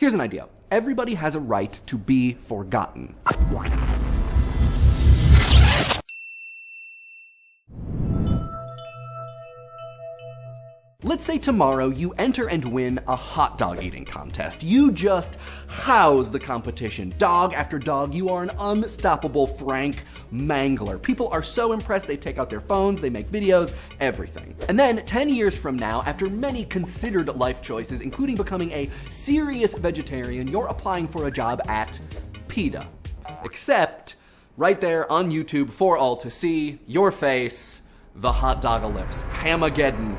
Here's an idea. Everybody has a right to be forgotten. Let's say tomorrow you enter and win a hot dog eating contest. You just house the competition. Dog after dog, you are an unstoppable Frank Mangler. People are so impressed they take out their phones, they make videos, everything. And then 10 years from now, after many considered life choices, including becoming a serious vegetarian, you're applying for a job at PETA. Except, right there on YouTube for all to see, your face, the hot dog-alypse, Hamageddon.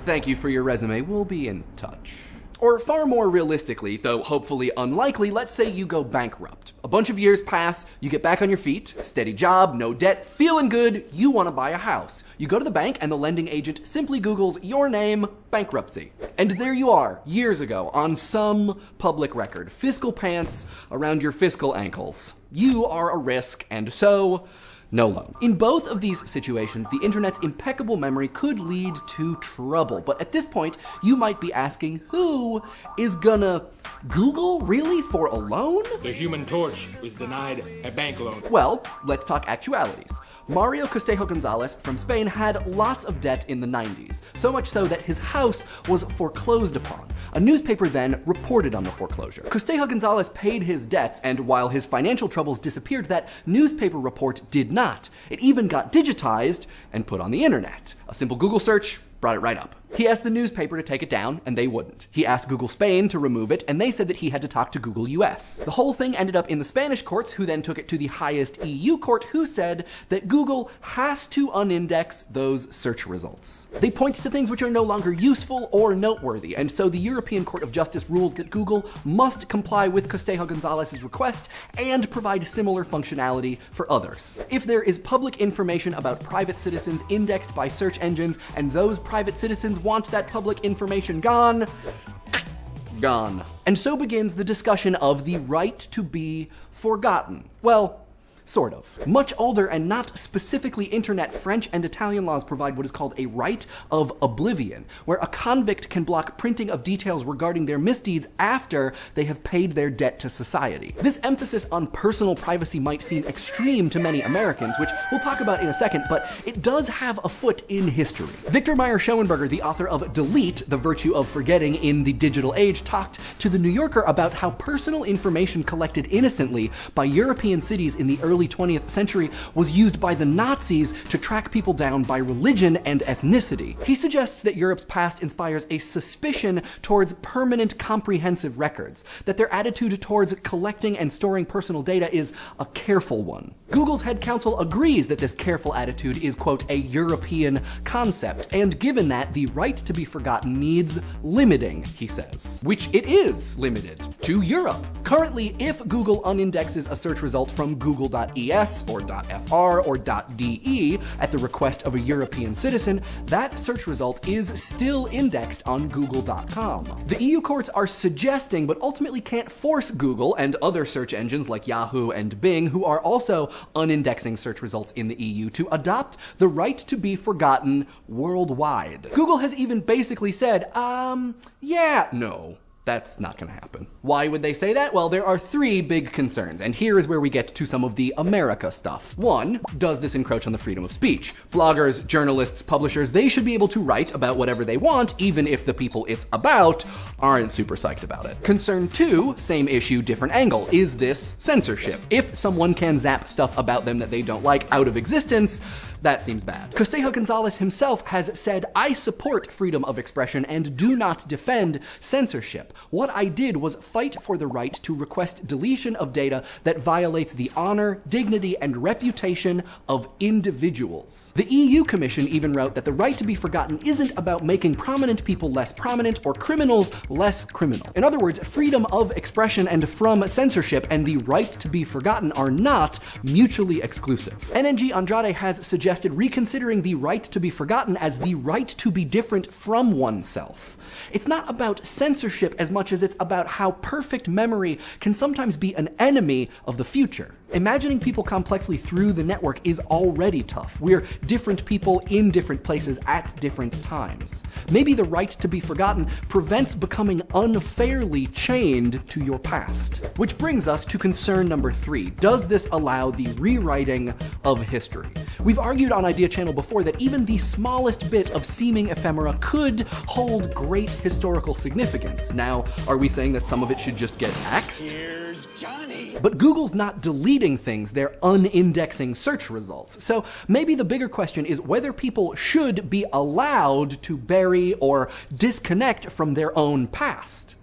Thank you for your resume, we'll be in touch. Or far more realistically, though hopefully unlikely, let's say you go bankrupt. A bunch of years pass, you get back on your feet, steady job, no debt, feeling good, you want to buy a house. You go to the bank and the lending agent simply Googles your name, bankruptcy. And there you are, years ago, on some public record, fiscal pants around your fiscal ankles. You are a risk, and so, no loan. In both of these situations, the internet's impeccable memory could lead to trouble. But at this point, you might be asking, who is gonna Google really for a loan? The Human Torch was denied a bank loan. Well, let's talk actualities. Mario Castejo Gonzalez from Spain had lots of debt in the 90s, so much so that his house was foreclosed upon. A newspaper then reported on the foreclosure. Castejo Gonzalez paid his debts, and while his financial troubles disappeared, that newspaper report did not. It even got digitized and put on the internet. A simple Google search brought it right up. He asked the newspaper to take it down, and they wouldn't. He asked Google Spain to remove it, and they said that he had to talk to Google US. The whole thing ended up in the Spanish courts, who then took it to the highest EU court, who said that Google has to unindex those search results. They point to things which are no longer useful or noteworthy, and so the European Court of Justice ruled that Google must comply with Castejo Gonzalez's request and provide similar functionality for others. If there is public information about private citizens indexed by search engines, and those private citizens want that public information gone. And so begins the discussion of the right to be forgotten. Well, sort of. Much older and not specifically internet French and Italian laws provide what is called a right of oblivion, where a convict can block printing of details regarding their misdeeds after they have paid their debt to society. This emphasis on personal privacy might seem extreme to many Americans, which we'll talk about in a second, but it does have a foot in history. Victor Meyer Schoenberger, the author of Delete, The Virtue of Forgetting in the Digital Age, talked to The New Yorker about how personal information collected innocently by European cities in the early 20th century was used by the Nazis to track people down by religion and ethnicity. He suggests that Europe's past inspires a suspicion towards permanent comprehensive records, that their attitude towards collecting and storing personal data is a careful one. Google's head counsel agrees that this careful attitude is, quote, a European concept, and given that, the right to be forgotten needs limiting, he says. Which it is limited to Europe. Currently, if Google unindexes a search result from google.es or .fr or .de at the request of a European citizen, that search result is still indexed on google.com. The EU courts are suggesting, but ultimately can't force Google and other search engines like Yahoo and Bing, who are also unindexing search results in the EU, to adopt the right to be forgotten worldwide. Google has even basically said, yeah, no. That's not gonna happen. Why would they say that? Well, there are three big concerns, and here is where we get to some of the America stuff. One, does this encroach on the freedom of speech? Bloggers, journalists, publishers, they should be able to write about whatever they want, even if the people it's about aren't super psyched about it. Concern two, same issue, different angle. Is this censorship? If someone can zap stuff about them that they don't like out of existence, that seems bad. Castejo Gonzalez himself has said, I support freedom of expression and do not defend censorship. What I did was fight for the right to request deletion of data that violates the honor, dignity, and reputation of individuals. The EU Commission even wrote that the right to be forgotten isn't about making prominent people less prominent or criminals less criminal. In other words, freedom of expression and from censorship and the right to be forgotten are not mutually exclusive. NNG Andrade has suggested reconsidering the right to be forgotten as the right to be different from oneself. It's not about censorship as much as it's about how perfect memory can sometimes be an enemy of the future. Imagining people complexly through the network is already tough. We're different people in different places at different times. Maybe the right to be forgotten prevents becoming unfairly chained to your past. Which brings us to concern number 3. Does this allow the rewriting of history? We've argued on Idea Channel before that even the smallest bit of seeming ephemera could hold great historical significance. Now, are we saying that some of it should just get axed? Here's Johnny. But Google's not deleting things, they're unindexing search results. So maybe the bigger question is whether people should be allowed to bury or disconnect from their own past.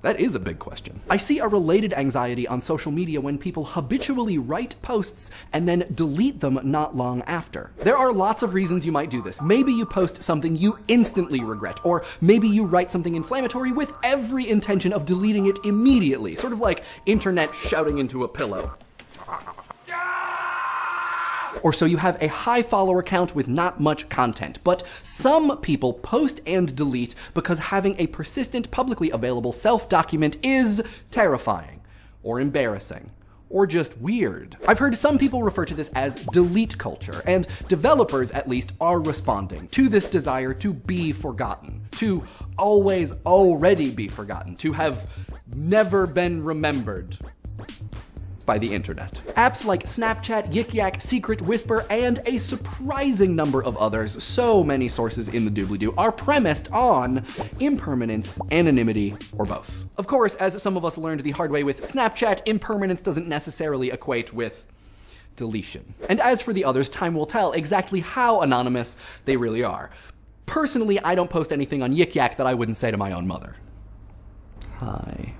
That is a big question. I see a related anxiety on social media when people habitually write posts and then delete them not long after. There are lots of reasons you might do this. Maybe you post something you instantly regret, or maybe you write something inflammatory with every intention of deleting it immediately, sort of like internet shouting into a pillow. Or so you have a high follower count with not much content. But some people post and delete because having a persistent, publicly available self-document is terrifying, or embarrassing, or just weird. I've heard some people refer to this as delete culture, and developers at least are responding to this desire to be forgotten, to always already be forgotten, to have never been remembered by the internet. Apps like Snapchat, Yik Yak, Secret, Whisper, and a surprising number of others, so many sources in the doobly-doo, are premised on impermanence, anonymity, or both. Of course, as some of us learned the hard way with Snapchat, impermanence doesn't necessarily equate with deletion. And as for the others, time will tell exactly how anonymous they really are. Personally, I don't post anything on Yik Yak that I wouldn't say to my own mother. Hi,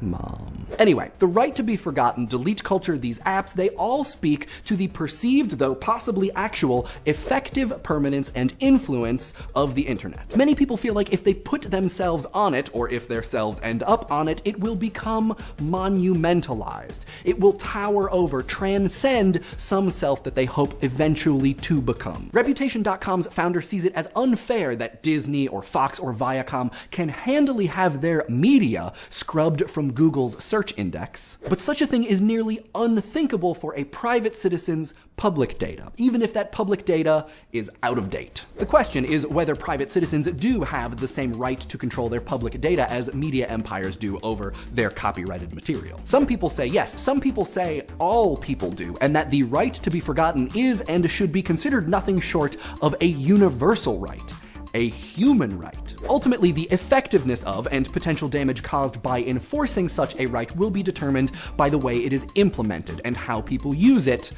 Mom. Anyway, the right to be forgotten, delete culture, these apps, they all speak to the perceived, though possibly actual, effective permanence and influence of the internet. Many people feel like if they put themselves on it, or if their selves end up on it, it will become monumentalized. It will tower over, transcend some self that they hope eventually to become. Reputation.com's founder sees it as unfair that Disney or Fox or Viacom can handily have their media scrubbed from Google's search index, but such a thing is nearly unthinkable for a private citizen's public data, even if that public data is out of date. The question is whether private citizens do have the same right to control their public data as media empires do over their copyrighted material. Some people say yes, some people say all people do, and that the right to be forgotten is and should be considered nothing short of a universal right. A human right. Ultimately, the effectiveness of and potential damage caused by enforcing such a right will be determined by the way it is implemented and how people use it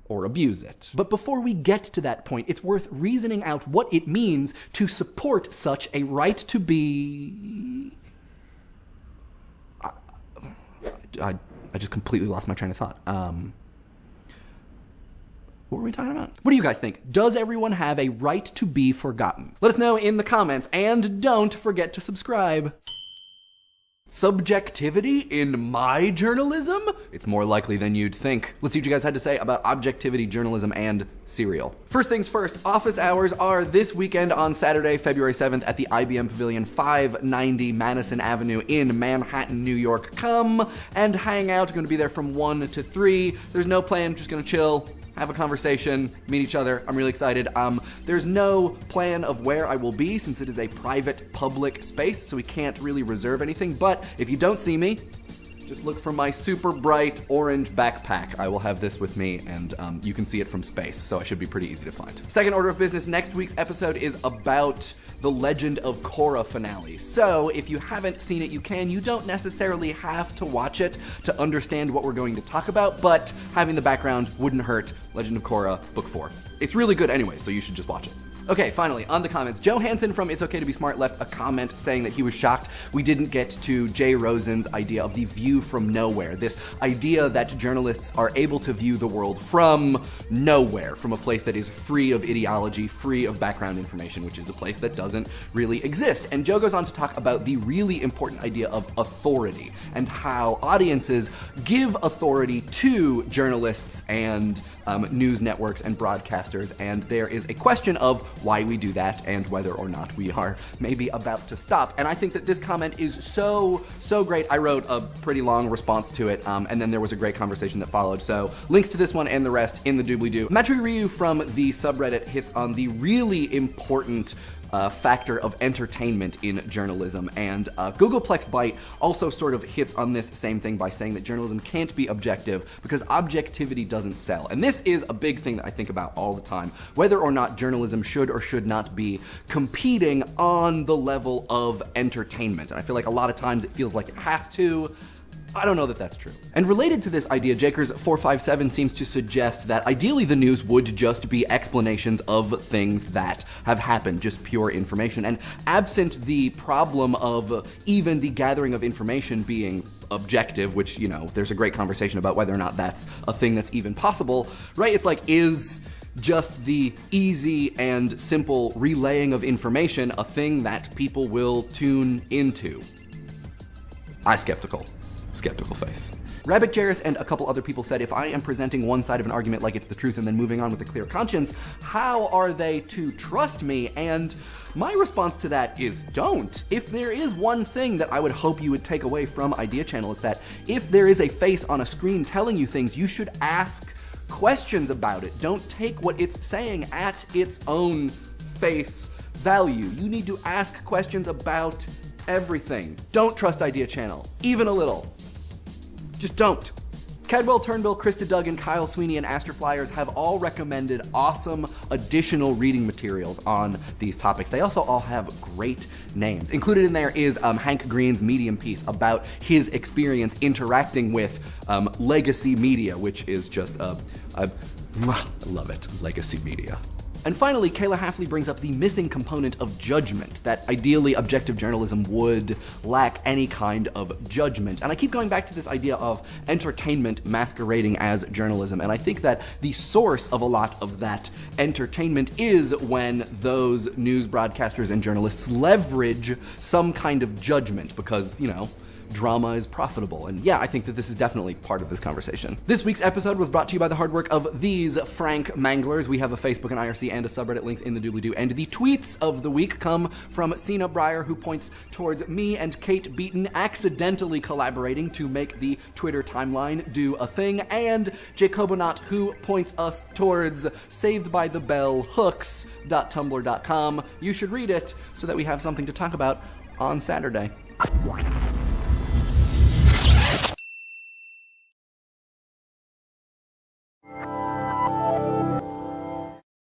or abuse it. But before we get to that point, it's worth reasoning out what it means to support such a right to be... I just completely lost my train of thought. What were we talking about? What do you guys think? Does everyone have a right to be forgotten? Let us know in the comments, and don't forget to subscribe. Subjectivity in my journalism? It's more likely than you'd think. Let's see what you guys had to say about objectivity, journalism, and Serial. First things first, office hours are this weekend on Saturday, February 7th at the IBM Pavilion, 590 Madison Avenue in Manhattan, New York. Come and hang out. Going to be there from 1 to 3. There's no plan, just gonna chill, have a conversation, meet each other. I'm really excited. There's no plan of where I will be since it is a private public space, so we can't really reserve anything. But if you don't see me, just look for my super bright orange backpack. I will have this with me, and you can see it from space, so it should be pretty easy to find. Second order of business, next week's episode is about the Legend of Korra finale. So if you haven't seen it, you can. You don't necessarily have to watch it to understand what we're going to talk about, but having the background wouldn't hurt. Legend of Korra, book 4. It's really good anyway, so you should just watch it. Okay, finally, on the comments. Joe Hansen from It's Okay to Be Smart left a comment saying that he was shocked we didn't get to Jay Rosen's idea of the view from nowhere. This idea that journalists are able to view the world from nowhere, from a place that is free of ideology, free of background information, which is a place that doesn't really exist. And Joe goes on to talk about the really important idea of authority and how audiences give authority to journalists and news networks and broadcasters, and there is a question of why we do that and whether or not we are maybe about to stop. And I think that this comment is so great. I wrote a pretty long response to it, and then there was a great conversation that followed. So links to this one and the rest in the doobly-doo. Matri Ryu from the subreddit hits on the really important factor of entertainment in journalism, and Googleplex Byte also sort of hits on this same thing by saying that journalism can't be objective because objectivity doesn't sell. And this is a big thing that I think about all the time, whether or not journalism should or should not be competing on the level of entertainment. And I feel like a lot of times it feels like it has to. I don't know that that's true. And related to this idea, Jakers457 seems to suggest that ideally the news would just be explanations of things that have happened, just pure information. And absent the problem of even the gathering of information being objective, which, you know, there's a great conversation about whether or not that's a thing that's even possible, right? It's like, is just the easy and simple relaying of information a thing that people will tune into? Skeptical face. Rabek Jeris and a couple other people said, if I am presenting one side of an argument like it's the truth and then moving on with a clear conscience, how are they to trust me? And my response to that is don't. If there is one thing that I would hope you would take away from Idea Channel, is that if there is a face on a screen telling you things, you should ask questions about it. Don't take what it's saying at its own face value. You need to ask questions about everything. Don't trust Idea Channel, even a little. Just don't. Cadwell Turnbull, Krista Duggin, Kyle Sweeney, and Aster Fliers have all recommended awesome additional reading materials on these topics. They also all have great names. Included in there is Hank Green's Medium piece about his experience interacting with legacy media, which is just I love it, legacy media. And finally, Kayla Haffley brings up the missing component of judgment, that ideally objective journalism would lack any kind of judgment. And I keep going back to this idea of entertainment masquerading as journalism, and I think that the source of a lot of that entertainment is when those news broadcasters and journalists leverage some kind of judgment because, you know, drama is profitable. And yeah, I think that this is definitely part of this conversation. This week's episode was brought to you by the hard work of these Frank Manglers. We have a Facebook and IRC and a subreddit, links in the doobly-doo. And the tweets of the week come from Sina Breyer, who points towards me and Kate Beaton accidentally collaborating to make the Twitter timeline do a thing, and Jacobonaut, who points us towards savedbythebellhooks.tumblr.com. You should read it so that we have something to talk about on Saturday.